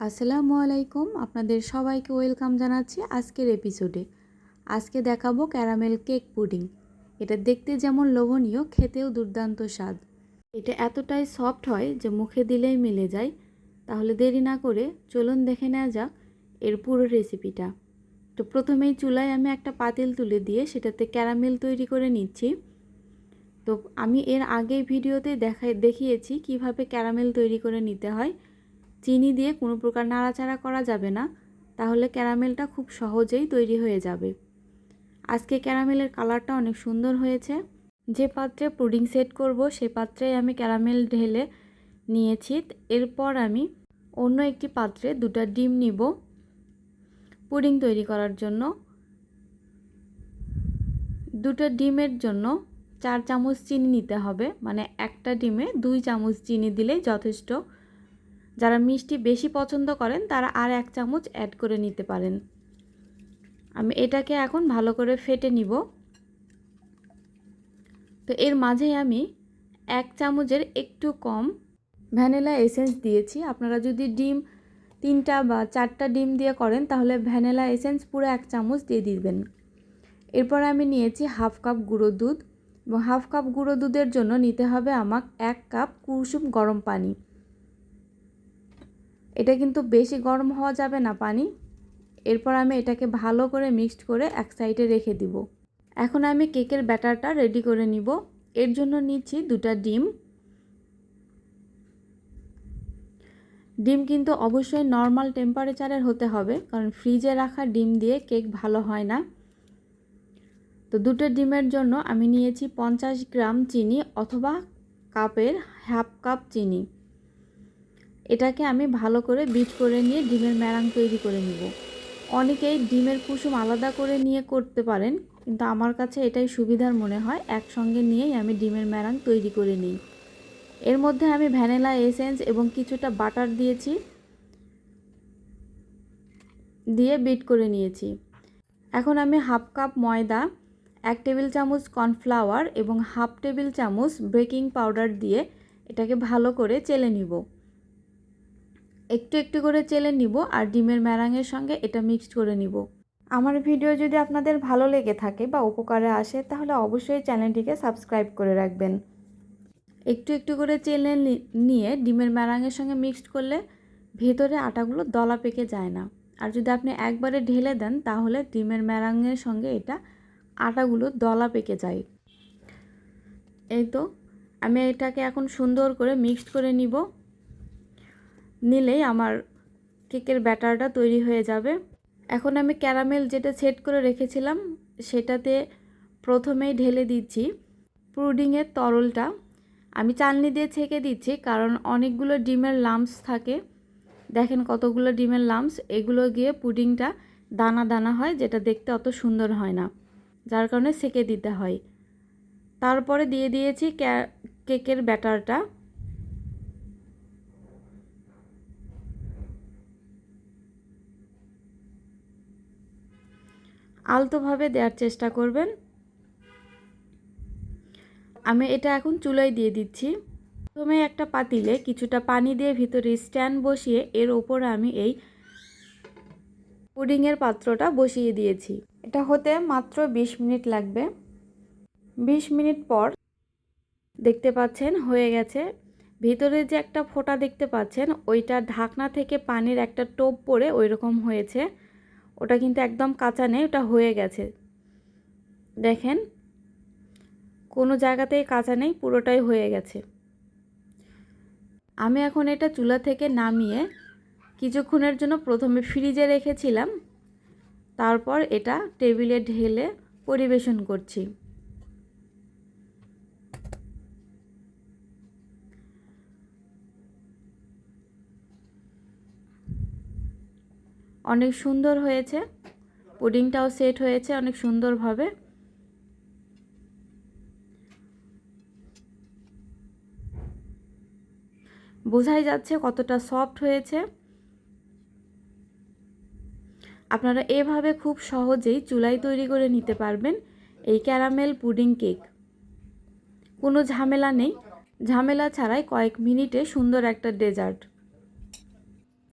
আসসালামু আলাইকুম, আপনাদের সবাইকে ওয়েলকাম জানাচ্ছি আজকের এপিসোডে। আজকে দেখাবো ক্যারামেল কেক পুডিং। এটা দেখতে যেমন লোভনীয়, খেতেও দুর্দান্ত স্বাদ। এটা এতটাই সফট হয় যে মুখে দিলেই মিলে যায়। তাহলে দেরি না করে চলুন দেখে নেওয়া যাক এর পুরো রেসিপিটা। তো প্রথমেই চুলায় আমি একটা পাতিল তুলে দিয়ে সেটাতে ক্যারামেল তৈরি করে নিচ্ছি। তো আমি এর আগের ভিডিওতে দেখিয়েছি কিভাবে ক্যারামেল তৈরি করে নিতে হয়। চিনি দিয়ে কোনো প্রকার নাড়াচাড়া করা যাবে না, তাহলে ক্যারামেলটা খুব সহজেই তৈরি হয়ে যাবে। আজকে ক্যারামেলের কালারটা অনেক সুন্দর হয়েছে। যে পাত্রে পুডিং সেট করব সে পাত্রে আমি ক্যারামেল ঢেলে নিয়েছি। এরপর আমি অন্য একটি পাত্রে 2টা ডিম নিব পুডিং তৈরি করার জন্য। 2টা ডিমের জন্য 4 চামচ চিনি নিতে হবে, মানে একটা ডিমে 2 চামচ চিনি দিলেই যথেষ্ট। যারা মিষ্টি বেশি পছন্দ করেন তারা আর 1 চামচ অ্যাড করে নিতে পারেন। আমি এটাকে এখন ভালো করে ফেটে নিব। তো এর মাঝে আমি 1 চামচের একটু কম ভ্যানিলা এসেন্স দিয়েছি। আপনারা যদি ডিম 3টা বা 4টা ডিম দিয়ে করেন তাহলে ভ্যানিলা এসেন্স পুরো 1 চামচ দিয়ে দিবেন। এরপর আমি নিয়েছি হাফ কাপ গুঁড়ো দুধ, এবং হাফ কাপ গুঁড়ো দুধের জন্য নিতে হবে আমাকে 1 কাপ কুসুম গরম পানি। এটা কিন্তু বেশি গরম হওয়া যাবে না পানি। এরপর আমি এটাকে ভালো করে মিক্সড করে এক সাইডে রেখে দিব। এখন আমি কেকের ব্যাটারটা রেডি করে নিব। এর জন্য নিচ্ছি 2টা ডিম। ডিম কিন্তু অবশ্যই নর্মাল টেম্পারেচারের হতে হবে, কারণ ফ্রিজে রাখা ডিম দিয়ে কেক ভালো হয় না। তো 2টা ডিমের জন্য আমি নিয়েছি 50 গ্রাম চিনি, অথবা কাপের হাফ কাপ চিনি। এটাকে আমি ভালো করে বিট করে নিয়ে ডিমের ম্যারাং তৈরি করে নিব। অনেকেই ডিমের কুসুম আলাদা করে নিয়ে করতে পারেন, কিন্তু আমার কাছে এটাই সুবিধার মনে হয়। একসঙ্গে নিয়েই আমি ডিমের ম্যারাং তৈরি করে নিই। এর মধ্যে আমি ভ্যানিলা এসেন্স এবং কিছুটা বাটার দিয়েছি, দিয়ে বিট করে নিয়েছি। এখন আমি হাফ কাপ ময়দা, 1 টেবিল চামচ কর্নফ্লাওয়ার এবং হাফ টেবিল চামচ বেকিং পাউডার দিয়ে এটাকে ভালো করে চেলে নিব। একটু একটু করে চেলে নিব আর ডিমের ম্যারাঙের সঙ্গে এটা মিক্সড করে নিব। আমার ভিডিও যদি আপনাদের ভালো লেগে থাকে বা উপকারে আসে তাহলে অবশ্যই চ্যানেলটিকে সাবস্ক্রাইব করে রাখবেন। একটু একটু করে চেলে নিয়ে ডিমের ম্যারাঙের সঙ্গে মিক্সড করলে ভেতরে আটাগুলো দলা পেকে যায় না। আর যদি আপনি একবারে ঢেলে দেন তাহলে ডিমের ম্যারাঙের সঙ্গে এটা আটাগুলো দলা পেকে যায়। এই তো আমি এটাকে এখন সুন্দর করে মিক্সড করে নিলেই আমার কেকের ব্যাটারটা তৈরি হয়ে যাবে। এখন আমি ক্যারামেল যেটা সেট করে রেখেছিলাম সেটাতে প্রথমেই ঢেলে দিচ্ছি পুডিংয়ের তরলটা। আমি চালনি দিয়ে ছেঁকে দিচ্ছি, কারণ অনেকগুলো ডিমের লাম্পস থাকে। দেখেন কতগুলো ডিমের লাম্পস, এগুলো গিয়ে পুডিংটা দানা দানা হয়, যেটা দেখতে অত সুন্দর হয় না, যার কারণে ছেঁকে দিতে হয়। তারপরে দিয়ে দিয়েছি কেকের ব্যাটারটা। আলতোভাবে দেওয়ার চেষ্টা করবেন। আমি এটা এখন চুলায় দিয়ে দিচ্ছি। প্রথমে একটা পাতিলে কিছুটা পানি দিয়ে ভিতরে স্ট্যান্ড বসিয়ে এর ওপরে আমি এই পুডিংয়ের পাত্রটা বসিয়ে দিয়েছি। এটা হতে মাত্র 20 মিনিট লাগবে। 20 মিনিট পর দেখতে পাচ্ছেন হয়ে গেছে। ভিতরে যে একটা ফোঁটা দেখতে পাচ্ছেন ওইটা ঢাকনা থেকে পানির একটা টোপ পড়ে ওই রকম হয়েছে। ওটা কিন্তু একদম কাঁচা নেই, ওটা হয়ে গেছে। দেখেন কোনো জায়গাতেই কাঁচা নেই, পুরোটাই হয়ে গেছে। আমি এখন এটা চুলা থেকে নামিয়ে কিছুক্ষণের জন্য প্রথমে ফ্রিজে রেখেছিলাম, তারপর এটা টেবিলে ঢেলে পরিবেশন করছি। অনেক সুন্দর হয়েছে, পুডিংটাও সেট হয়েছে অনেক সুন্দরভাবে। বোঝাই যাচ্ছে কতটা সফট হয়েছে। আপনারা এভাবে খুব সহজেই চুলায় তৈরি করে নিতে পারবেন এই ক্যারামেল পুডিং কেক। কোনো ঝামেলা নেই, ঝামেলা ছাড়াই কয়েক মিনিটে সুন্দর একটা ডেজার্ট।